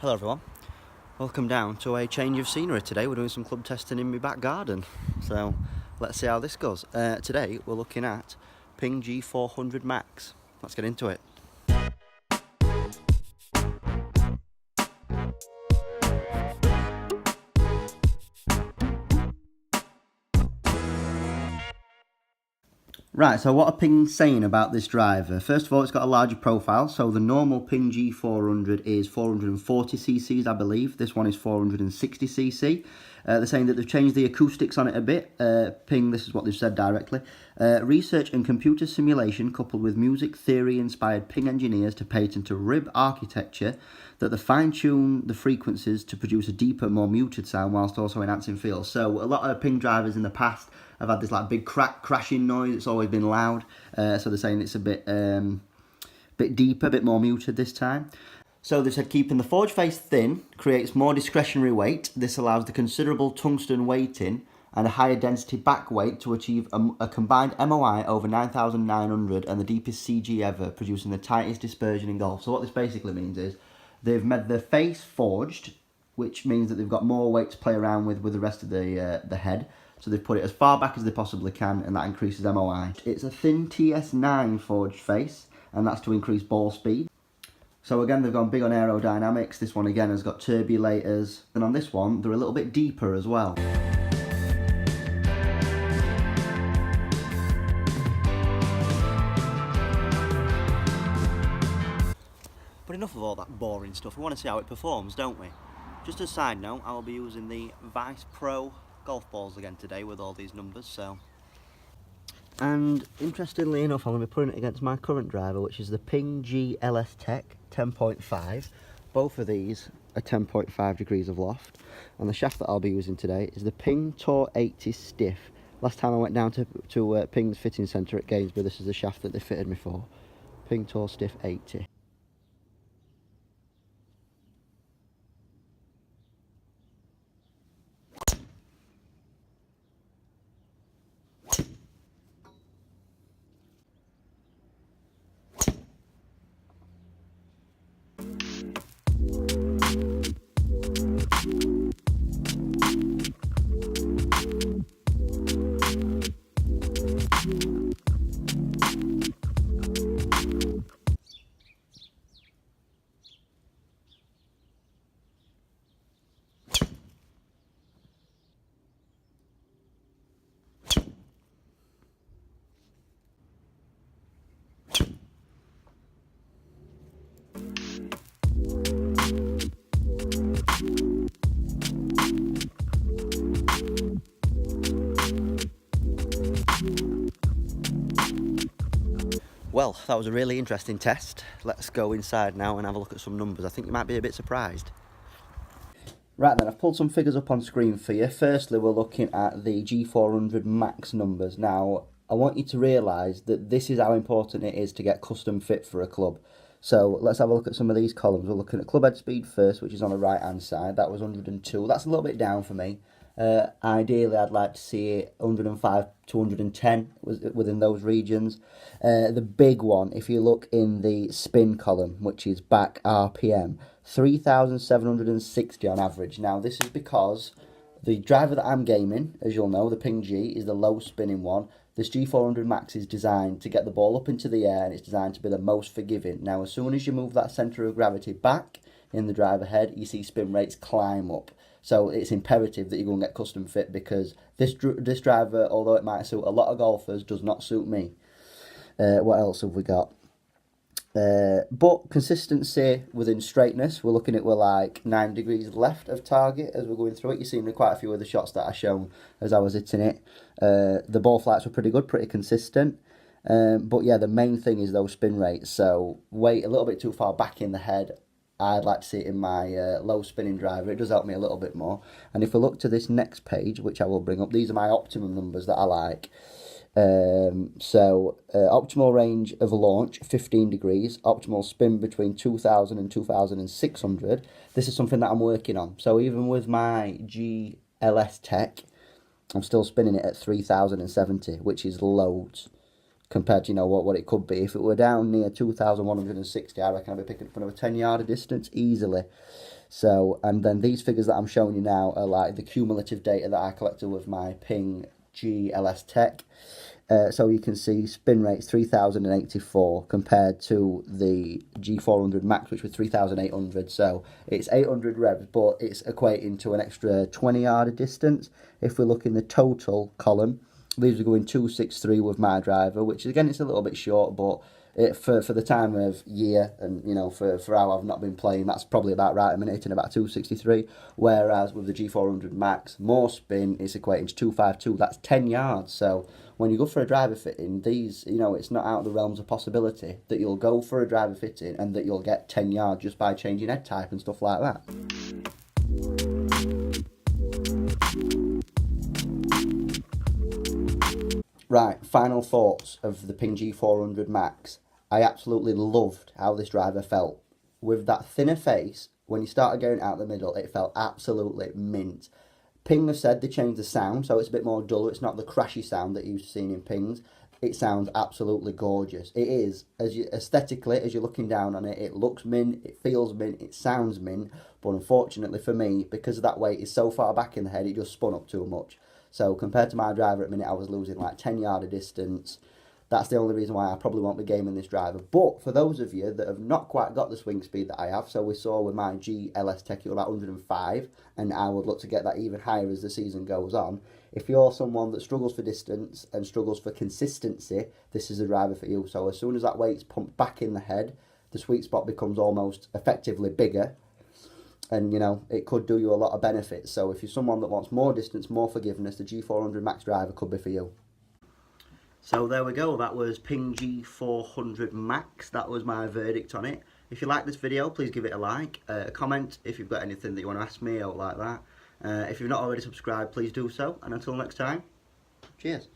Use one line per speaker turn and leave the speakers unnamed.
Hello everyone, welcome down to a change of scenery today. We're doing some club testing in my back garden, so let's see how this goes. Today we're looking at Ping G400 Max. Let's get into it. Right, so what are Ping saying about this driver? First of all, it's got a larger profile. So the normal Ping G400 is 440cc, I believe. This one is 460cc. They're saying that they've changed the acoustics on it a bit. Ping, this is what they've said directly. Research and computer simulation coupled with music theory inspired Ping engineers to patent a rib architecture that fine-tune the frequencies to produce a deeper, more muted sound whilst also enhancing feel. So a lot of Ping drivers in the past have had this like big crashing noise. It's always been loud. So they're saying it's a bit deeper, a bit more muted this time. So they said keeping the forge face thin creates more discretionary weight. This allows the considerable tungsten weighting and a higher density back weight to achieve a combined MOI over 9,900 and the deepest CG ever, producing the tightest dispersion in golf. So what this basically means is they've made the face forged, which means that they've got more weight to play around with the rest of the head. So they've put it as far back as they possibly can, and that increases MOI. It's a thin TS9 forged face, and that's to increase ball speed. So again, they've gone big on aerodynamics. This one again has got turbulators, and on this one, they're a little bit deeper as well. But enough of all that boring stuff. We want to see how it performs, don't we? Just a side note, I'll be using the Vice Pro golf balls again today with all these numbers, so. And interestingly enough, I'm going to be putting it against my current driver, which is the Ping G LS Tech 10.5. Both of these are 10.5 degrees of loft, and the shaft that I'll be using today is the Ping Tour 80 Stiff. Last time I went down to Ping's fitting centre at Gainsborough, this is the shaft that they fitted me for. Ping Tour Stiff 80. Well, that was a really interesting test. Let's go inside now and have a look at some numbers. I think you might be a bit surprised. Right then, I've pulled some figures up on screen for you. Firstly, we're looking at the G400 Max numbers. Now, I want you to realise that this is how important it is to get custom fit for a club. So let's have a look at some of these columns. We're looking at club head speed first, which is on the right hand side. That was 102. That's a little bit down for me. Ideally, I'd like to see it 105 to 110 within those regions. The big one, if you look in the spin column, which is back RPM, 3,760 on average. Now, this is because the driver that I'm gaming, as you'll know, the Ping G, is the low spinning one. This G400 Max is designed to get the ball up into the air, and it's designed to be the most forgiving. Now, as soon as you move that centre of gravity back in the driver head, you see spin rates climb up. So it's imperative that you go and get custom fit, because this driver, although it might suit a lot of golfers, does not suit me. What else have we got? But consistency within straightness, we're looking at, we're like 9 degrees left of target as we're going through it. You've seen quite a few of the shots that I shown as I was hitting it. The ball flights were pretty good, pretty consistent. But yeah, the main thing is those spin rates. So weight a little bit too far back in the head. I'd like to see it in my low spinning driver. It does help me a little bit more. And if we look to this next page, which I will bring up, these are my optimum numbers that I like. Optimal range of launch 15 degrees, optimal spin between 2000 and 2600. This is something that I'm working on. So even with my GLS Tech, I'm still spinning it at 3070, which is loads compared to, you know, what it could be. If it were down near 2,160, I reckon I'd be picking up another 10-yard of distance easily. So, and then these figures that I'm showing you now are like the cumulative data that I collected with my Ping GLS Tech. So you can see spin rates 3,084 compared to the G400 Max, which was 3,800. So it's 800 revs, but it's equating to an extra 20-yard of distance. If we look in the total column, these are going 263 with my driver, which again, it's a little bit short, but for the time of year and, you know, for how I've not been playing, that's probably about right. I'm hitting about 263, whereas with the G400 Max, more spin, it's equating to 252. That's 10 yards. So when you go for a driver fitting, these, you know, it's not out of the realms of possibility that you'll go for a driver fitting and that you'll get 10 yards just by changing head type and stuff like that. Right, final thoughts of the Ping G400 Max. I absolutely loved how this driver felt. With that thinner face, when you started going out the middle, it felt absolutely mint. Ping have said they changed the sound, so it's a bit more duller. It's not the crashy sound that you've seen in Pings. It sounds absolutely gorgeous. It is, aesthetically, as you're looking down on it, it looks mint, it feels mint, it sounds mint, but unfortunately for me, because that weight is so far back in the head, it just spun up too much. So compared to my driver at the minute, I was losing like 10 yard of distance. That's the only reason why I probably won't be gaming this driver. But for those of you that have not quite got the swing speed that I have, so we saw with my GLS Tech, you're about 105, and I would look to get that even higher as the season goes on. If you're someone that struggles for distance and struggles for consistency, this is a driver for you. So as soon as that weight's pumped back in the head, the sweet spot becomes almost effectively bigger. And, you know, it could do you a lot of benefits. So if you're someone that wants more distance, more forgiveness, the G400 Max driver could be for you. So there we go. That was Ping G400 Max. That was my verdict on it. If you like this video, please give it a like. A comment if you've got anything that you want to ask me or like that. If you've not already subscribed, please do so. And until next time, cheers.